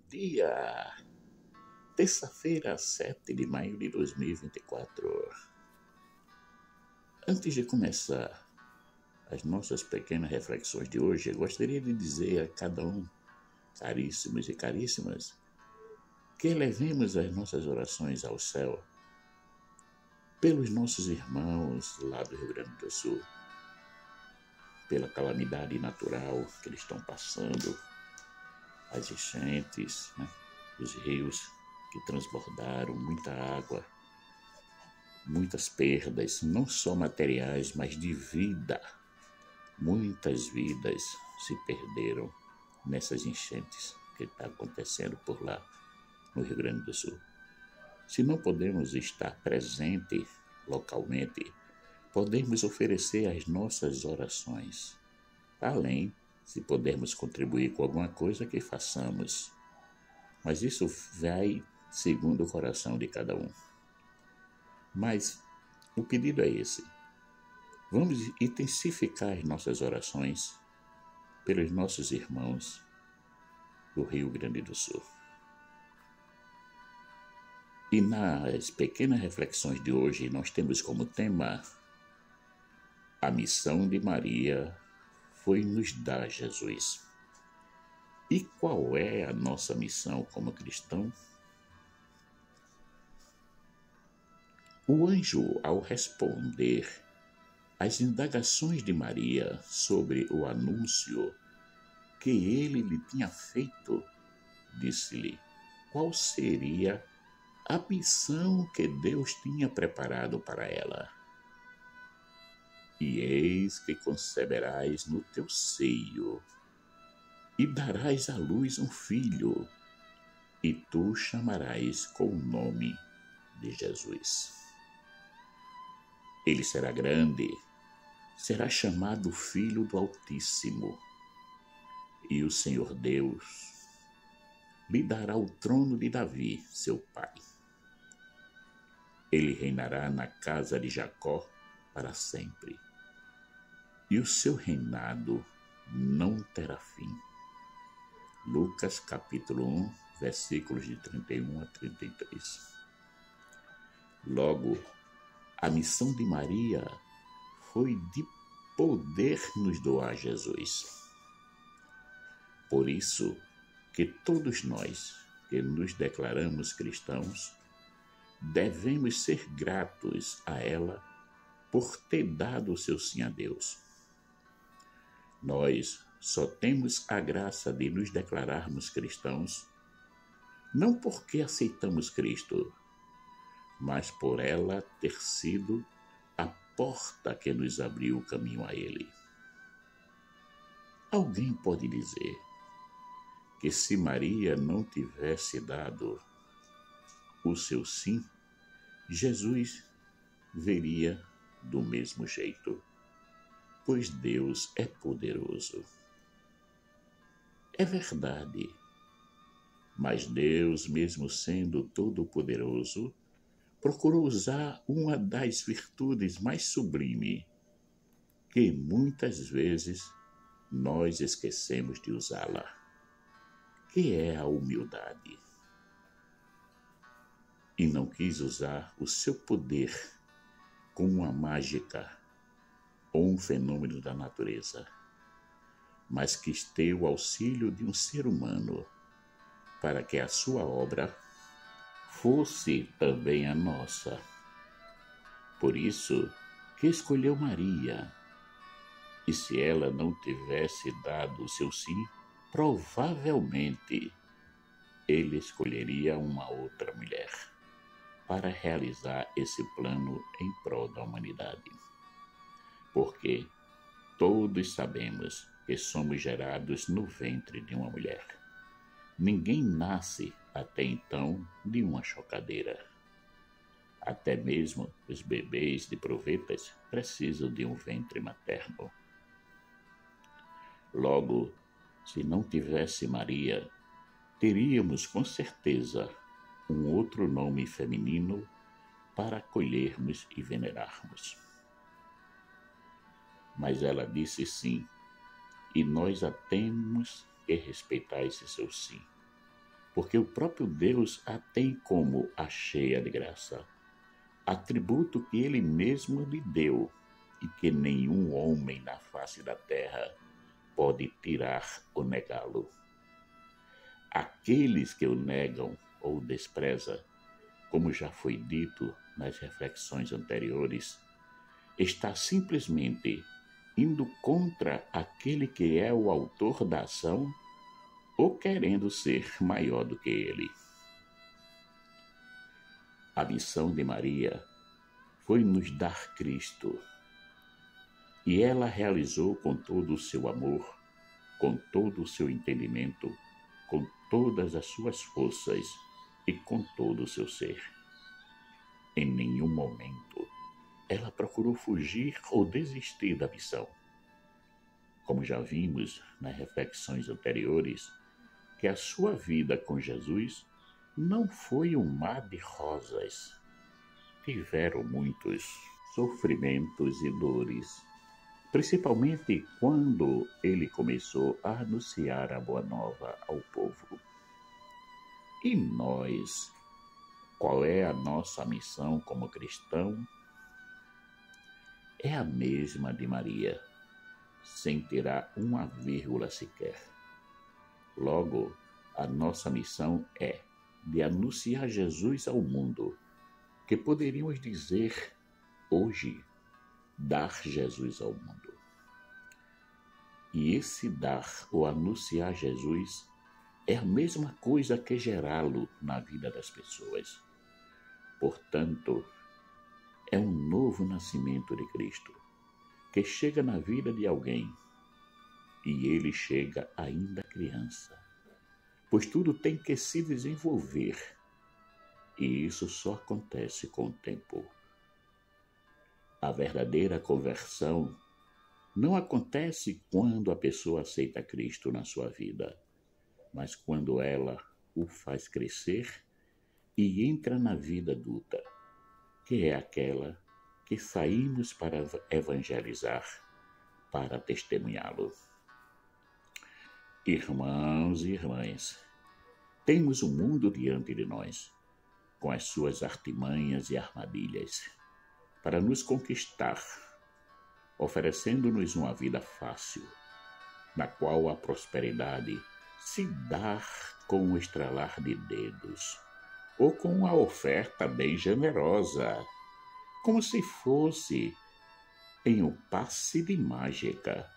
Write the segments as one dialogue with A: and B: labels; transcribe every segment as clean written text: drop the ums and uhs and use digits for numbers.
A: dia! Terça-feira, 7 de maio de 2024. Antes de começar as nossas pequenas reflexões de hoje, eu gostaria de dizer a cada um, caríssimos e caríssimas, que elevemos as nossas orações ao céu pelos nossos irmãos lá do Rio Grande do Sul, pela calamidade natural que eles estão passando, as enchentes, os rios que transbordaram, muita água, muitas perdas, não só materiais, mas de vida. Muitas vidas se perderam nessas enchentes que está acontecendo por lá no Rio Grande do Sul. Se não podemos estar presente localmente, podemos oferecer as nossas orações. Além, se pudermos contribuir com alguma coisa, que façamos. Mas isso vai segundo o coração de cada um. Mas o pedido é esse. Vamos intensificar as nossas orações pelos nossos irmãos do Rio Grande do Sul. E nas pequenas reflexões de hoje, nós temos como tema: a missão de Maria foi nos dar Jesus. E qual é a nossa missão como cristão? O anjo, ao responder às indagações de Maria sobre o anúncio que ele lhe tinha feito, disse-lhe qual seria a missão que Deus tinha preparado para ela. E eis que conceberás no teu seio, e darás à luz um filho, e tu chamarás com o nome de Jesus. Ele será grande, será chamado Filho do Altíssimo, e o Senhor Deus lhe dará o trono de Davi, seu pai. Ele reinará na casa de Jacó para sempre, e o seu reinado não terá fim. Lucas capítulo 1, versículos de 31 a 33. Logo, a missão de Maria foi de poder nos doar Jesus. Por isso que todos nós que nos declaramos cristãos devemos ser gratos a ela por ter dado o seu sim a Deus. Nós só temos a graça de nos declararmos cristãos não porque aceitamos Cristo, mas por ela ter sido a porta que nos abriu o caminho a Ele. Alguém pode dizer que se Maria não tivesse dado o seu sim, Jesus veria do mesmo jeito, pois Deus é poderoso. É verdade, mas Deus, mesmo sendo todo-poderoso, procurou usar uma das virtudes mais sublimes, que muitas vezes nós esquecemos de usá-la, que é a humildade. E não quis usar o seu poder como uma mágica ou um fenômeno da natureza, mas quis ter o auxílio de um ser humano para que a sua obra fosse também a nossa. Por isso que escolheu Maria, e se ela não tivesse dado o seu sim, provavelmente ele escolheria uma outra mulher para realizar esse plano em prol da humanidade. Porque todos sabemos que somos gerados no ventre de uma mulher. Ninguém nasce até então de uma chocadeira. Até mesmo os bebês de provetas precisam de um ventre materno. Logo, se não tivesse Maria, teríamos com certeza um outro nome feminino para acolhermos e venerarmos. Mas ela disse sim, e nós a temos que respeitar esse seu sim, porque o próprio Deus a tem como a cheia de graça, atributo que ele mesmo lhe deu e que nenhum homem na face da terra pode tirar ou negá-lo. Aqueles que o negam ou desprezam, como já foi dito nas reflexões anteriores, está simplesmente indo contra aquele que é o autor da ação ou querendo ser maior do que ele. A missão de Maria foi nos dar Cristo, e ela realizou com todo o seu amor, com todo o seu entendimento, com todas as suas forças e com todo o seu ser. Em nenhum momento ela procurou fugir ou desistir da missão. Como já vimos nas reflexões anteriores, que a sua vida com Jesus não foi um mar de rosas. Tiveram muitos sofrimentos e dores, principalmente quando ele começou a anunciar a boa nova ao povo. E nós, qual é a nossa missão como cristão? É a mesma de Maria, sem tirar uma vírgula sequer. Logo, a nossa missão é de anunciar Jesus ao mundo, que poderíamos dizer hoje, dar Jesus ao mundo. E esse dar ou anunciar Jesus é a mesma coisa que gerá-lo na vida das pessoas. Portanto, é um novo nascimento de Cristo, que chega na vida de alguém, e ele chega ainda criança, pois tudo tem que se desenvolver, e isso só acontece com o tempo. A verdadeira conversão não acontece quando a pessoa aceita Cristo na sua vida, mas quando ela o faz crescer e entra na vida adulta, que é aquela que saímos para evangelizar, para testemunhá-lo. Irmãos e irmãs, temos o mundo diante de nós, com as suas artimanhas e armadilhas, para nos conquistar, oferecendo-nos uma vida fácil, na qual a prosperidade se dá com o estralar de dedos, ou com uma oferta bem generosa, como se fosse em um passe de mágica,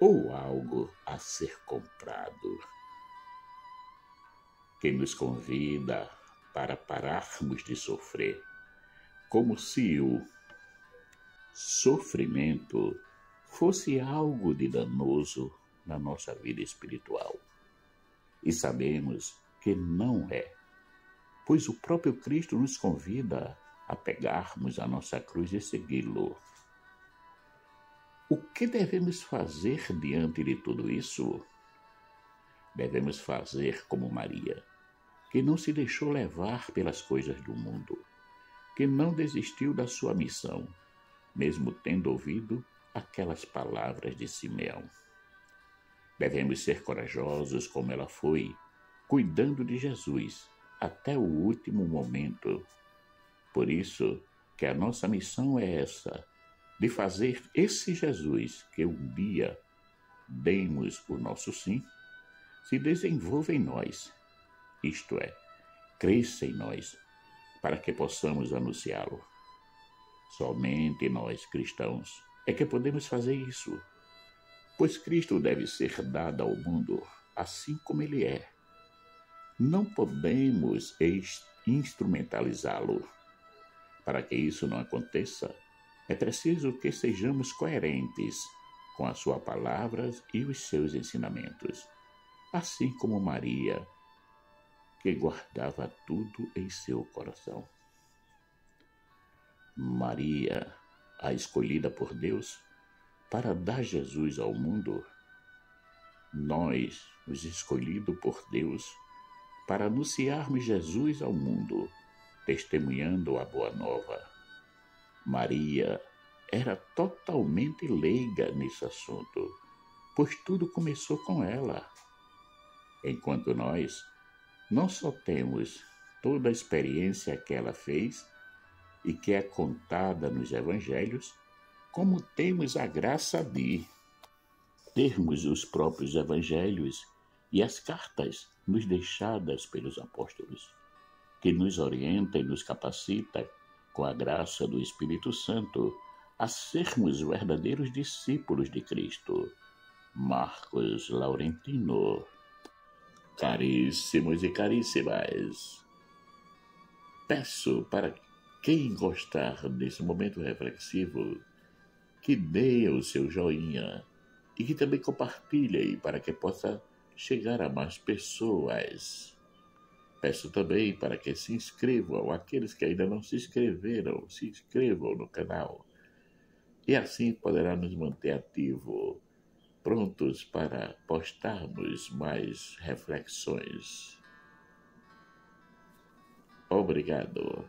A: ou algo a ser comprado, que nos convida para pararmos de sofrer, como se o sofrimento fosse algo de danoso na nossa vida espiritual. E sabemos que não é, pois o próprio Cristo nos convida a pegarmos a nossa cruz e segui-lo. O que devemos fazer diante de tudo isso? Devemos fazer como Maria, que não se deixou levar pelas coisas do mundo, que não desistiu da sua missão, mesmo tendo ouvido aquelas palavras de Simeão. Devemos ser corajosos como ela foi, cuidando de Jesus até o último momento. Por isso que a nossa missão é essa, de fazer esse Jesus que um dia demos o nosso sim, se desenvolva em nós, isto é, cresça em nós, para que possamos anunciá-lo. Somente nós, cristãos, é que podemos fazer isso, pois Cristo deve ser dado ao mundo assim como ele é. Não podemos instrumentalizá-lo. Para que isso não aconteça, é preciso que sejamos coerentes com as suas palavras e os seus ensinamentos, assim como Maria, que guardava tudo em seu coração. Maria, a escolhida por Deus para dar Jesus ao mundo, nós, os escolhidos por Deus para anunciarmos Jesus ao mundo, testemunhando a boa nova. Maria era totalmente leiga nesse assunto, pois tudo começou com ela, enquanto nós não só temos toda a experiência que ela fez e que é contada nos evangelhos, como temos a graça de termos os próprios evangelhos e as cartas nos deixadas pelos apóstolos, que nos orienta e nos capacita, com a graça do Espírito Santo, a sermos verdadeiros discípulos de Cristo. Marcos Laurentino. Caríssimos e caríssimas, peço para quem gostar desse momento reflexivo que dê o seu joinha e que também compartilhe para que possa chegar a mais pessoas. Peço também para que se inscrevam, aqueles que ainda não se inscreveram, se inscrevam no canal. E assim poderá nos manter ativos, prontos para postarmos mais reflexões. Obrigado.